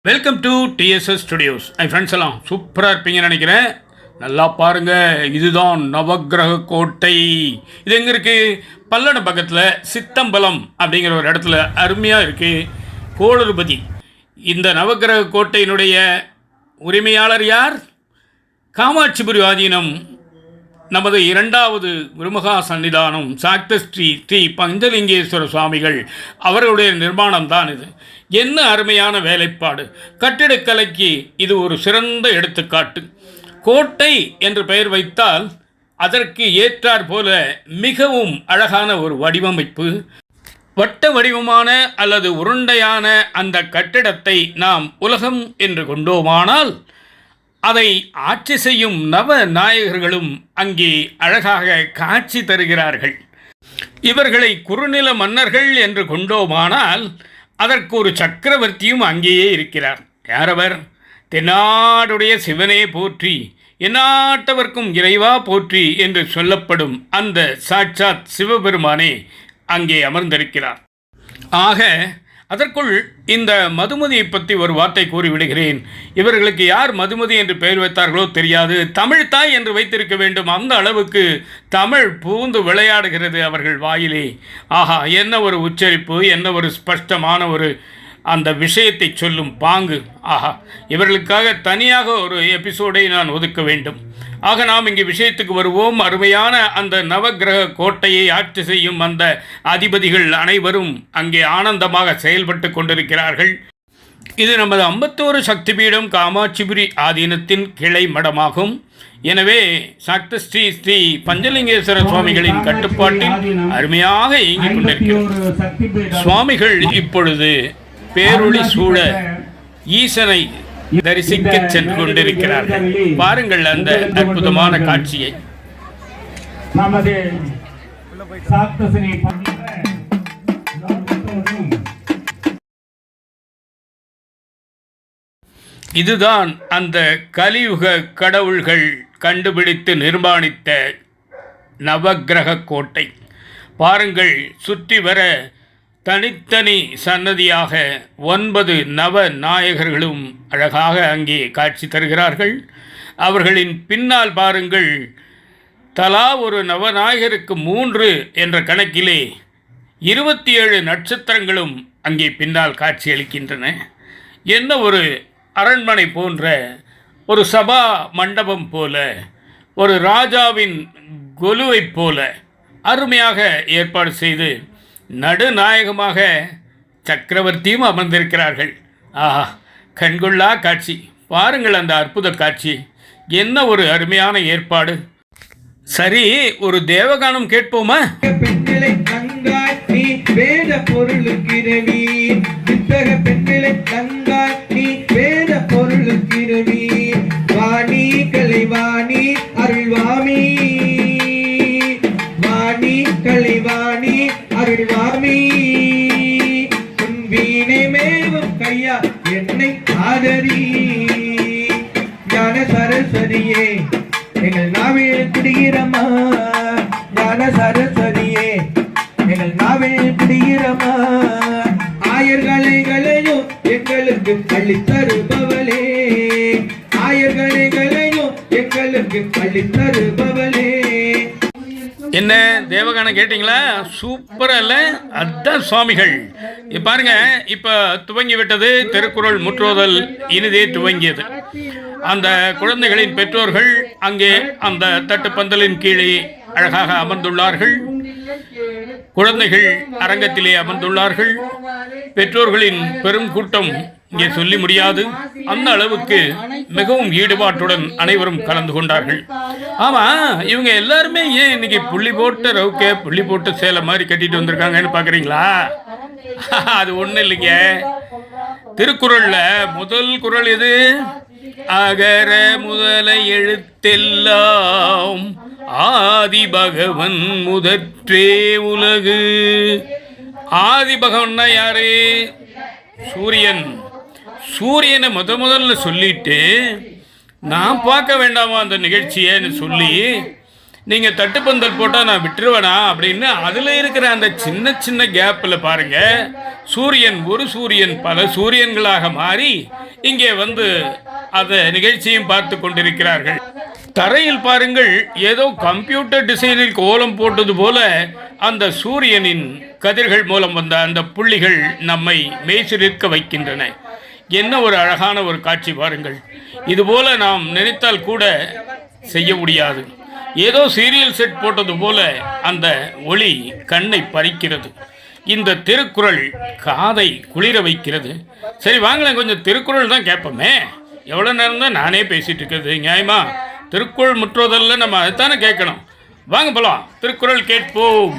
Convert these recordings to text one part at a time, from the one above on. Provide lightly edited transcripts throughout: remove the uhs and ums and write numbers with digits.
Welcome to TDS studios. Friends எல்லாம் சூப்பராக இருப்பீங்கன்னு நினைக்கிறேன். நல்லா பாருங்கள், இதுதான் நவக்கிரக கோட்டை. இது எங்கே இருக்குது? பல்லடம் பக்கத்தில் சித்தம்பலம் அப்படிங்கிற ஒரு இடத்துல அருமையாக இருக்குது. கோளறுபதி. இந்த நவக்கிரக கோட்டையினுடைய உரிமையாளர் யார்? காமாட்சிபுரி ஆதீனம் நமது இரண்டாவது குருமகா சன்னிதானம் சாக்த ஸ்ரீ பஞ்சலிங்கேஸ்வர சுவாமிகள் அவர்களுடைய நிர்மாணம் தான் இது. என்ன அருமையான வேலைப்பாடு! கட்டிடக்கலைக்கு இது ஒரு சிறந்த எடுத்துக்காட்டு. கோட்டை என்று பெயர் வைத்தால் அதற்கு ஏற்றாற் போல மிகவும் அழகான ஒரு வடிவமைப்பு. வட்ட வடிவமான அல்லது உருண்டையான அந்த கட்டிடத்தை நாம் உலகம் என்று கொண்டோமானால் அதை ஆட்சி செய்யும் நவ நாயகர்களும் அங்கே அழகாக காட்சி தருகிறார்கள். இவர்களை குறுநில மன்னர்கள் என்று கொண்டோமானால் அதற்கு ஒரு சக்கரவர்த்தியும் அங்கேயே இருக்கிறார். யாரவர்? தென்னாடுடைய சிவனே போற்றி, எந்நாட்டவர்க்கும் இறைவா போற்றி என்று சொல்லப்படும் அந்த சாட்சாத் சிவபெருமானே அங்கே அமர்ந்திருக்கிறார். ஆக அதற்குள் இந்த மதுமதியை பற்றி ஒரு வார்த்தை கூறிவிடுகிறேன். இவர்களுக்கு யார் மதுமதி என்று பெயர் வைத்தார்களோ தெரியாது. தமிழ் தாய் என்று வைத்திருக்க வேண்டும். அந்த அளவுக்கு தமிழ் பூந்து விளையாடுகிறது அவர்கள் வாயிலே. ஆஹா, என்ன ஒரு உச்சரிப்பு, என்ன ஒரு ஸ்பஷ்டமான ஒரு அந்த விஷயத்தை சொல்லும் பாங்கு. ஆஹா, இவர்களுக்காக தனியாக ஒரு எபிசோடை நான் ஒதுக்க வேண்டும். ஆக நாம் இங்கே விஷயத்துக்கு வருவோம். அருமையான அந்த நவக்கிரக கோட்டையை ஆட்சி செய்யும் அந்த அதிபதிகள் அனைவரும் அங்கே ஆனந்தமாக செயல்பட்டு கொண்டிருக்கிறார்கள். இது நமது 51 சக்தி பீடம் காமாட்சிபுரி ஆதீனத்தின் கிளை மடமாகும். எனவே சாக்த ஸ்ரீ பஞ்சலிங்கேஸ்வர சுவாமிகளின் கட்டுப்பாட்டில் அருமையாக இயங்கிக் கொண்டிருக்கிறார். சுவாமிகள் இப்பொழுது பேரொளி சூழ ஈசனை தரிசிக்க சென்று கொண்டிருக்கிறார்கள். பாருங்கள் அந்த அற்புதமான காட்சியை. இதுதான் அந்த கலியுக கடவுள்கள் கண்டுபிடித்து நிர்மாணித்த நவக்கிரக கோட்டை. பாருங்கள், சுற்றி வர தனித்தனி சன்னதியாக 9 நவ நாயகர்களும் அழகாக அங்கே காட்சி தருகிறார்கள். அவர்களின் பின்னால் பாருங்கள், தலா ஒரு நவநாயகருக்கு 3 என்ற கணக்கிலே 27 நட்சத்திரங்களும் அங்கே பின்னால் காட்சியளிக்கின்றன. என்ன ஒரு அரண்மனை போன்ற ஒரு சபா மண்டபம் போல, ஒரு ராஜாவின் கொலுவைப் போல அருமையாக ஏற்பாடு செய்து நடுநாயகமாக சக்கரவர்த்தியும் அமர்ந்திருக்கிறார்கள். ஆஹா, கண்கொள்ளா காட்சி. பாருங்கள் அந்த அற்புத காட்சி. என்ன ஒரு அருமையான ஏற்பாடு. சரி, ஒரு தேவகானம் கேட்போமா? பெண்களை தங்காய் நீ வேத பொருளுக்கிறவி, வித்தக பெண்களை தங்காய் நீ வேத பொருளுக்கிறவி, வாணி கலைவாணி அருள்வாமி, வாணி கலைவாணி அருள்வாமி, உன் வீணை மேவும் கையா என்னை ஆதரி, ஞான சரஸ்வதியே எங்கள் நாவில் குடிகிறமா, ஞான சரஸ்வதியே எங்கள் நாவில் குடிகிறமா, ஆயர்களைகளையும் எங்களுக்கு பள்ளி தருபவளே, ஆயர்களைகளையும் எங்களுக்கு பள்ளி தருபவளே. என்ன தேவகானம் கேட்டிங்களா? சூப்பராக இல்லை? அதுதான் சுவாமிகள். பாருங்க, இப்போ துவங்கி விட்டது திருக்குறள் முற்றோதல். இனிதே துவங்கியது. அந்த குழந்தைகளின் பெற்றோர்கள் அங்கே அந்த தட்டுப்பந்தலின் கீழே அழகாக அமர்ந்துள்ளார்கள். குழந்தைகள் அரங்கத்திலே அமர்ந்துள்ளார்கள். பெற்றோர்களின் பெரும் கூட்டம் இங்கே சொல்லி முடியாது. அந்த அளவுக்கு மிகவும் ஈடுபாட்டுடன் அனைவரும் கலந்து கொண்டார்கள். ஆமாம், இவங்க எல்லாருமே ஏன் இன்னைக்கு புள்ளி போட்ட ரவுக்க புள்ளி போட்ட சேலை மாதிரி கட்டிட்டு வந்திருக்காங்கன்னு பார்க்குறீங்களா? அது ஒன்றும் இல்லைங்க. திருக்குறளில் முதல் குறள் எது? அகர முதல எழுத்தெல்லாம் ஆதி பகவன் முதற்றே உலகு. ஆதி பகவன்னா யாரு? சூரியன். சூரியனை முதல்ல சொல்லிட்டு நான் பார்க்க வேண்டாமா அந்த நிகழ்ச்சியன்னு சொல்லி நீங்கள் தட்டுப்பந்தல் போட்டால் நான் விட்டுருவேனா அப்படின்னு அதில் இருக்கிற அந்த சின்ன சின்ன கேப்பில் பாருங்கள் சூரியன் ஒரு சூரியன் பல சூரியன்களாக மாறி இங்கே வந்து அந்த நிகழ்ச்சியும் பார்த்து கொண்டிருக்கிறார்கள். தரையில் பாருங்கள், ஏதோ கம்ப்யூட்டர் டிசைனில் கோலம் போட்டது போல அந்த சூரியனின் கதிர்கள் மூலம் வந்த அந்த புள்ளிகள் நம்மை மெய்சிலிர்க்க வைக்கின்றன. என்ன ஒரு அழகான ஒரு காட்சி பாருங்கள். இதுபோல நாம் நினைத்தால் கூட செய்ய முடியாது. ஏதோ சீரியல் செட் போட்டது போல அந்த ஒளி கண்ணை பறிக்கிறது. இந்த திருக்குறள் காதை குளிர வைக்கிறது. சரி வாங்களேன், கொஞ்சம் திருக்குறள் தான் கேட்போமே. எவ்வளோ நேரம் தான் நானே பேசிகிட்டு இருக்கிறது நியாயமா? திருக்குறள் முற்றுவதல்ல, நம்ம அதைத்தானே கேட்கணும். வாங்க போலாம், திருக்குறள் கேட்போம்.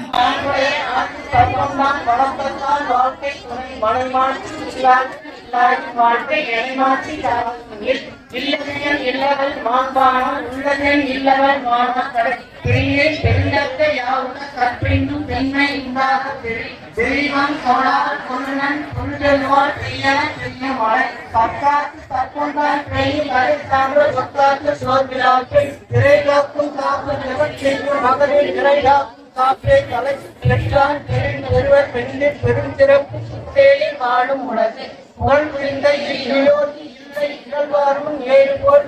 வாழும் உலகு புகழ்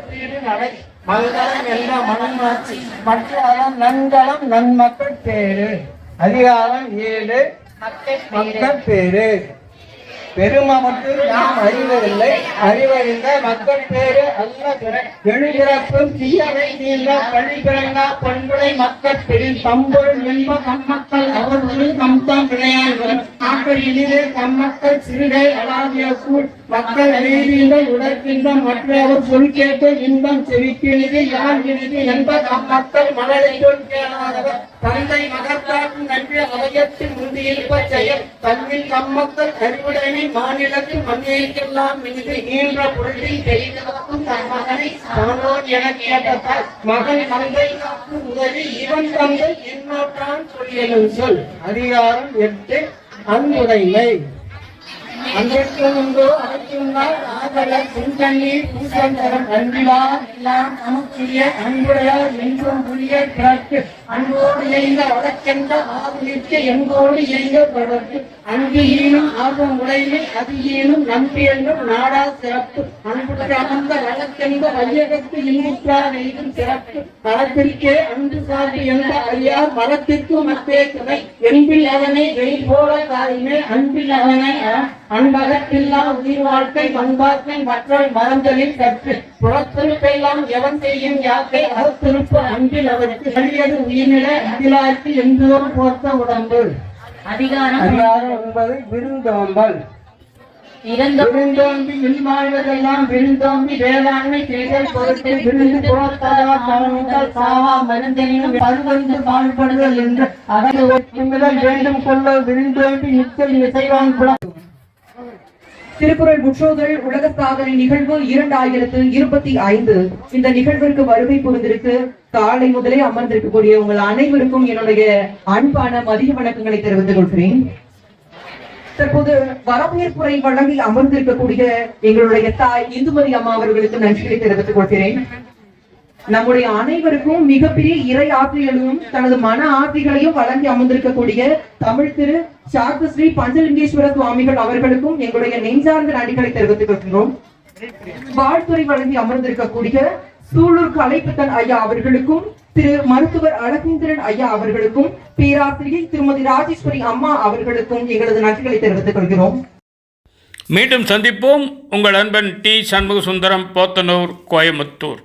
புரிந்த மங்களம் என்ற மனமாட்சி மற்ற நன்கலம் நன்மக்கள் பேரு. அதிகாரம் 7 மக்கள் பேரு. பெருமமற்று நாம் அறிவதில்லை, அறிவறிந்த மக்கள் பேரு அல்ல பிற. எழுபிறப்பும் தீயவை தீர்ந்த பழி பிறங்கா பண்புடை மக்கள் பெரில் தம்பொருள் என்ப தம்மக்கள் அவர்கள் தம்தாம் விளையாடுவர். நாட்கள் இனிதே தம்மக்கள் சிறுகை அலாவிய கூழ் மக்கள் நீதிந்த உடற்கின்ற மற்றவர் சொல் கேட்டு இன்பம் செவிக்கிணிது யார் இனிது என்ப தம்மக்கள் மனதை சொல் கேளாதவர். தந்தை மகத்தாக்கும் நன்றி அவயத்தில் முந்தியிருப்ப செயல் தன்னில் தம்மக்கள் அறிவுடைமை மாநிலத்தில் மண்ணிற்கெல்லாம் மீது ஈன்ற பொருளில் தெரிந்தவர்க்கும் தன் மகனை தானோர் என கேட்டதால் மகன் தந்தை காக்கும் உதவி இவன் தந்தை இன்னொற்றான் சொல்லியலும் சொல். அதிகாரம் 8 அன்புடைமை. அன்றைக்கு முன்பு அழைத்துள்ளார் ஆதலர் புன்கண்ணீர் பூசந்தரம் அன்பிலா எல்லாம் நமக்குரிய அன்புடையார் என்றும் புரிய பிறக்கு அன்போடு இணைந்த வழக்கென்ற ஆதலிற்கு எங்கோடு இயங்க தொடர்பு அன்பு ஈனும் ஆர்வம் உடைமை அது ஈனும் நம்பி என்னும் நாடா சிறப்பு அன்புடைய அமர்ந்த வழக்கென்ற வையகத்து இன்புற்றார் எய்தும் சிறப்பு மரத்திற்கே அன்பு சார்பு என்ற அறியார் மரத்திற்கு மத்தே துணை என்பில் அவனை வெயில் போல காரிமே அன்பில் அவனை அன்பகத்தில்லா உயிர் வாழ்க்கை பண்பாக்கை மற்றொரு மரங்களில் கற்று புறத்திருப்பெல்லாம் எவன் செய்யும் யாக்கை அறத்திருப்பு அன்பில் அவருக்கு வலியது உயிரிட அதிலாய்க்கு எந்தோர் போர்த்த உடம்பு. அதிகாரம் 9 விருந்தோம்பல். விருந்தோம்பி இல்வாழ்வதெல்லாம் விருந்தோம்பி வேளாண்மை செய்தல் பொருட்டு விருந்து புறத்ததா தவறுதல் சாவா மருந்தெனினும் பருவந்து பாழ்படுதல் என்று அகல் வேண்டும் கொள்ள விருந்தோம்பி நிச்சல் இசைவான் புல. திருக்குறள் முற்றோதல் உலக சாதனை நிகழ்வு 2025. இந்த நிகழ்விற்கு வருகை புரிந்திருக்கு காலை முதலே அமர்ந்திருக்கக்கூடிய உங்கள் அனைவருக்கும் என்னுடைய அன்பான மதிய வணக்கங்களை தெரிவித்துக் கொள்கிறேன். தற்போது வரவேற்புரை வழங்கி அமர்ந்திருக்கக்கூடிய எங்களுடைய தாய் இந்துமதி அம்மா அவர்களுக்கு நன்றிகளை தெரிவித்துக் கொள்கிறேன். நம்முடைய அனைவருக்கும் மிகப்பெரிய இறை ஆற்றிகளும் தனது மன ஆற்றிகளையும் வழங்கி அமர்ந்திருக்கக்கூடிய தமிழ் திரு சாஸ்திரி பஞ்சலிங்கேஸ்வர சுவாமிகள் அவர்களுக்கும் எங்களுடைய நெஞ்சார்ந்த நன்றிகளை தெரிவித்துக் கொள்கிறோம். வாழ்த்துறை வழங்கி அமர்ந்திருக்கக்கூடிய சூலூர் கலைப்பித்தன் ஐயா அவர்களுக்கும் திரு மருத்துவர் அழகேந்திரன் ஐயா அவர்களுக்கும் பேராசிரியை திருமதி ராஜேஸ்வரி அம்மா அவர்களுக்கும் எங்களது நன்றிகளை தெரிவித்துக் கொள்கிறோம். மீண்டும் சந்திப்போம். உங்கள் அன்பன் டி. சண்முக சுந்தரம், போத்தனூர், கோயம்புத்தூர்.